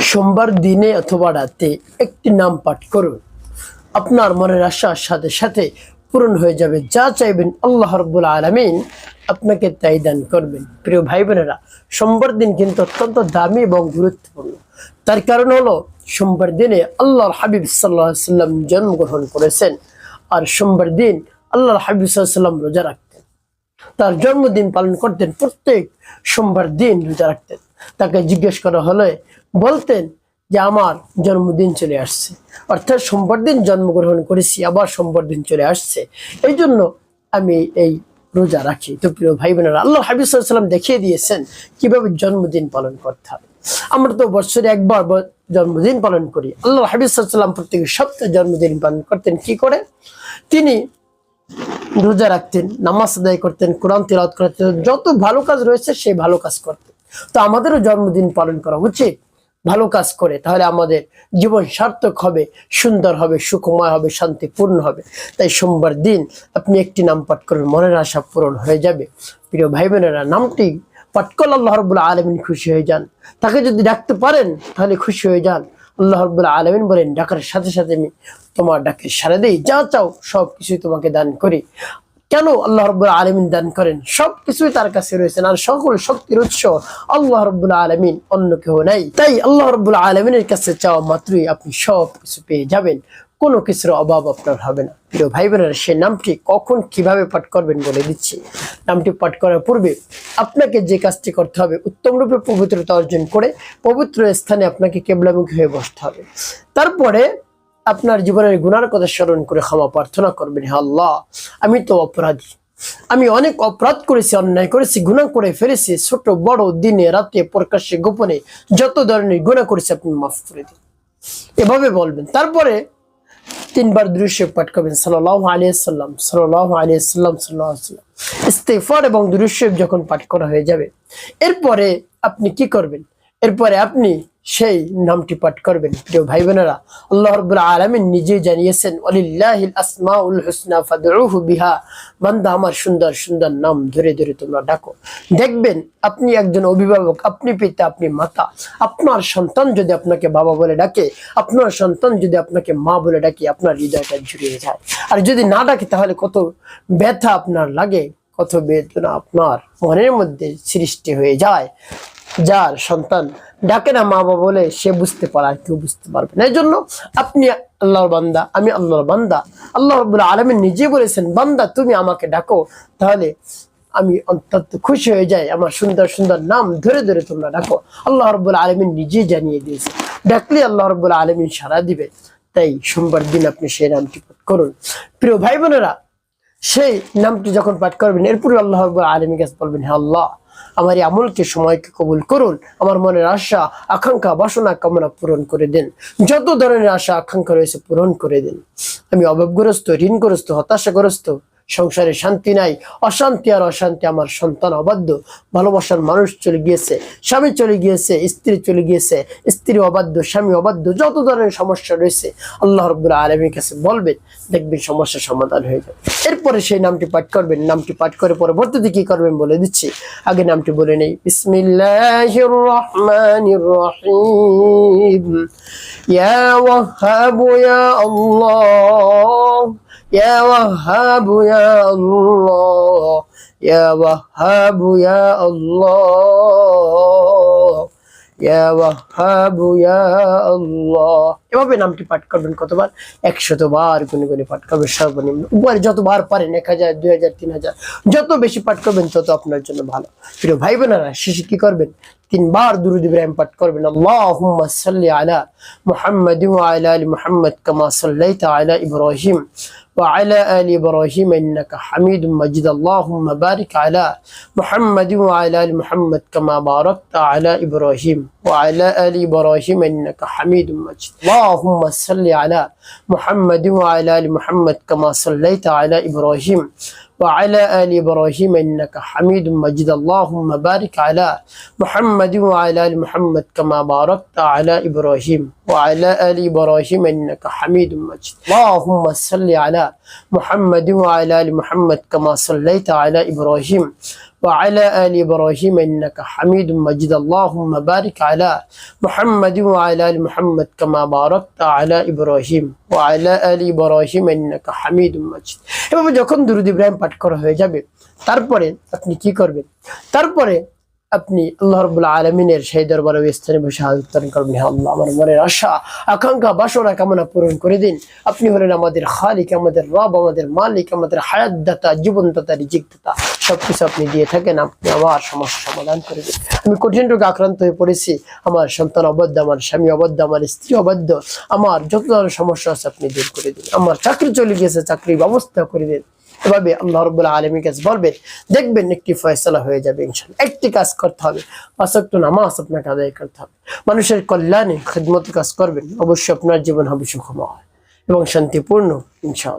সোমবার দিনে অথবা রাতে একটি নাম পাঠ করুন, আপনার মনের আশার সাথে সাথে পূরণ হয়ে যাবে। যা চাইবেন আল্লাহ রাব্বুল আলামিন আপনাকে তাই দান করবেন। প্রিয় ভাই বোনেরা, সোমবার দিন কিন্তু অত্যন্ত দামি এবং গুরুত্বপূর্ণ। তার কারণ হলো সোমবার দিনে আল্লাহর হাবিব সাল্লাল্লাহু আলাইহি সাল্লাম জন্মগ্রহণ করেছেন, আর সোমবার দিন আল্লাহর হাবিব সাল্লাল্লাহু আলাইহি সাল্লাম রোজা রাখতেন। তার জন্মদিন পালন করতেন, প্রত্যেক সোমবার দিন রোজা রাখতেন। তাকে জিজ্ঞেস করা হলে বলতেন যে আমার জন্মদিন চলে আসছে, অর্থাৎ সোমবার দিন জন্মগ্রহণ করেছি, আবার সোমবার দিন চলে আসছে, এই জন্য আমি এই রোজা রাখি। তো প্রিয় ভাই বোনেরা, আল্লাহ হাবিব সাল্লাল্লাহু আলাইহি সাল্লাম দেখিয়ে দিয়েছেন কিভাবে জন্মদিন পালন করতে হবে। আমরা তো বছরে একবার জন্মদিন পালন করি। আল্লাহ হাবিব সাল্লাল্লাহু আলাইহি সাল্লাম প্রত্যেক সপ্তাহে জন্মদিন পালন করতেন। কি করে? তিনি রোজা রাখতেন, নামাজ আদায় করতেন, কোরআন তিলাওয়াত করতেন, যত ভালো কাজ রয়েছে সেই ভালো কাজ করতেন। তো আমাদেরও জন্মদিন পালন করা উচিত ভালো কাজ করে, তাহলে আমাদের জীবন সার্থক হবে, সুন্দর হবে, সুখময় হবে, শান্তিপূর্ণ হবে। তাই সোমবার দিন আপনি একটি নাম পাঠ করুন, মনের আশা পূরণ হয়ে যাবে। প্রিয় ভাই বোনেরা, নামটি পাঠ করলে আল্লাহ রাব্বুল আলামিন খুশি হয়ে যান। তাকে যদি ডাকতে পারেন তাহলে খুশি হয়ে যান। আল্লাহ রাব্বুল আলামিন বলেন, ডাকার সাথে সাথে আমি তোমার ডাকে সাড়া দেই, যা চাও সব কিছুই তোমাকে দান করি। কেন আল্লাহ রাব্বুল আলামিন দান করেন? সবকিছুই তার কাছে রয়েছে, আর সকল শক্তির উৎস আল্লাহ রাব্বুল আলামিন, অন্য কেউ নাই। তাই আল্লাহ রাব্বুল আলামিনের কাছে চাওয়া মাত্রই আপনি সব কিছু পেয়ে যাবেন, কোনো কিছুর অভাব আপনার হবে না। প্রিয় ভাই বোনেরা, সেই নামটি কখন কিভাবে পাঠ করবেন বলে দিচ্ছি। নামটি পাঠ করার পূর্বে আপনাকে যে কাজটি করতে হবে, উত্তম রূপে পবিত্রতা অর্জন করে পবিত্র স্থানে আপনাকে কিবলামুখী হয়ে বসতে হবে। তারপরে আপনার জীবনের গুনার কথা স্মরণ করে ক্ষমা প্রার্থনা করবেন। হে আল্লাহ, আমি তো অপরাধী, আমি অনেক অপরাধ করেছি, অন্যায় করেছি, গুনাহ করে ফেলেছি, ছোট বড়, দিনে রাতে, প্রকাশ্যে গোপনে, যত ধরনের গুনাহ করেছি আপনি মাফ করে দিন, এভাবে বলবেন। তারপরে 3 বার দুরূদ শরীফ পাঠ করবেন, সাল্লাল্লাহু আলাইহি ওয়াসাল্লাম, সাল্লাল্লাহু আলাইহি ওয়াসাল্লাম, সাল্লাল্লাহু আলাইহি ওয়াসাল্লাম। ইস্তিগফার এবং দুরূদ শরীফ যখন পাঠ করা হয়ে যাবে, এরপরে আপনি কি করবেন? এরপরে আপনি সেই নামটি পাঠ করবেন। প্রিয় ভাই বোনেরা, আল্লাহ রাব্বুল আলামিন নিজেই জানিয়েছেন, ওয়ালিল্লাহিল আসমাউল হুসনা ফাদউহু বিহা। বান্দা, আমার সুন্দর সুন্দর নাম ধরে ধরে তোমরা ডাকো। দেখবেন, আপনি একজন অভিভাবক, আপনি পিতা, আপনি মাতা, আপনার সন্তান যদি আপনাকে বাবা বলে ডাকে, আপনার সন্তান যদি আপনাকে মা বলে ডাকে, আপনার হৃদয়টা জুড়িয়ে যায়। আর যদি না ডাকে তাহলে কত ব্যথা আপনার লাগে, কত বেদনা আপনার মনের মধ্যে সৃষ্টি হয়ে যায়। যার সন্তান ডাকে না মা বাবা বলে, সে বুঝতে পারে, আর কেউ বুঝতে পারবে না। এই জন্য আপনি আল্লাহর বান্দা, আমি আল্লাহর বান্দা। আল্লাহ রাব্বুল আলামিন নিজে বলেছেন, বান্দা তুমি আমাকে ডাকো, তাহলে আমি অত্যন্ত খুশি হয়ে যাই। আমার সুন্দর সুন্দর নাম ধরে ধরে তোমরা ডাকো। আল্লাহ রাব্বুল আলামিন নিজে জানিয়ে দিয়েছে, ডাকলে আল্লাহ রাব্বুল আলামিন সাড়া দিবে। তাই সোমবার দিন আপনি সেই নামটি পাঠ করুন। প্রিয় ভাই বোনেরা, সেই নামটি যখন পাঠ করবেন, এরপর আল্লাহ রাব্বুল আলামিনের কাছে বলবেন, হে আল্লাহ, আমার এই আমলকে সময়কে কবুল করুন, আমার মনের আশা আকাঙ্ক্ষা বাসনা কামনা পূরণ করে দেন, যত ধরনের আশা আকাঙ্ক্ষা রয়েছে পূরণ করে দেন। আমি অভাবগ্রস্ত, ঋণগ্রস্ত, হতাশাগ্রস্ত, সংসারে শান্তি নাই, অশান্তি আর অশান্তি, আমার সন্তান অবাধ্য, ভালোবাসার মানুষ চলে গিয়েছে, স্বামী চলে গিয়েছে, স্ত্রী চলে গিয়েছে, স্ত্রী অবাধ্য, স্বামী অবাধ্য, যত ধরনের সমস্যা রয়েছে আল্লাহ রাব্বুল আলামিনের কাছে বলবেন, দেখবেন সমস্যার সমাধান হয়ে যাবে। এরপরে সেই নামটি পাঠ করবেন। নামটি পাঠ করে পরবর্তীতে কি করবেন বলে দিচ্ছি, আগে নামটি বলে নেই। বিসমিল্লাহির রহমানির রহিম। ইয়া ওয়াহ্হাব ইয়া আল্লাহ, ইয়া ওয়াহ্হাব ইয়া আল্লাহ, ইয়া ওয়াহ্হাব ইয়া আল্লাহ, ইয়া ওয়াহ্হাব ইয়া আল্লাহ। এভাবে নামটি পাঠ করবেন কতবার? 100 বার গুনে গুনে পাঠ করবেন সর্বনিম্ন। উপরে যতবার পারেন, 1000, 2000, 3000, যত বেশি পাঠ করবেন তত আপনার জন্য ভালো। প্রিয় ভাই বোনেরা, শেষে কি করবেন? 3 বার দুরূদ ইব্রাহিম পাঠ করবেন। আল্লাহুম্মা সাল্লি আলা মুহাম্মাদ ওয়া আলা আলি মুহাম্মাদ কামা সাল্লাইতা আলা ইব্রাহিম وعلى آل إبراهيم إنك حميد مجيد. اللهم بارك على محمد وعلى آل محمد كما باركت على إبراهيم وعلى آل إبراهيم إنك حميد مجيد. اللهم صل على محمد وعلى آل محمد كما صليت على إبراهيم وعلى آل إبراهيم إنك حميد مجيد. اللهم بارك على محمد وعلى آل محمد كما باركت على إبراهيم وعلى آل إبراهيم إنك حميد مجيد اللهم صل على محمد وعلى آل محمد كما صليت على إبراهيم وعلى آل إبراهيم إنك حميد مجيد اللهم بارك على محمد وعلى آل محمد كما باركت على إبراهيم وعلى آل إبراهيم إنك حميد مجيد এভাবে যখন দুরূদ ইব্রাহিম পাঠ করা হয়ে যাবে তারপরে আপনি কি করবেন তারপরে আপনি আল্লাহ রাব্বুল আলামিনের সেই দরবারে ওই স্থানে বসে হাত উত্তোলন করবেন হে আল্লাহ আমার মনের আশা আকাঙ্ক্ষা বাসনা কামনা পূরণ করে দিন আপনি হলেন আমাদের খালিক আমাদের রব আমাদের মালিক আমাদের হায়াত দাতা জীবন দাতা রিজিক দাতা সবকিছু আপনি দিয়ে থাকেন আপনি আমার সমস্যা সমাধান করে দিন আমি কঠিন রোগে আক্রান্ত হয়ে পড়েছি আমার সন্তান অবাধ্য আমার স্বামী অবাধ্য আমার স্ত্রী অবাধ্য আমার যত ধরনের সমস্যা আছে আপনি দূর করে দিন আমার চাকরি চলে গিয়েছে চাকরির ব্যবস্থা করে দিন এভাবে আল্লাহ রাব্বুল আলামিনের কাছে বলবেন দেখবেন একটি ফয়সালা হয়ে যাবে ইনশাআল্লাহ একটি কাজ করতে হবে 5 ওয়াক্ত নামাজ আপনাকে আদায় করতে হবে মানুষের কল্যাণে খিদমত কাজ করবেন অবশ্যই আপনার জীবন হবে সুখময় এবং শান্তিপূর্ণ ইনশাআল্লাহ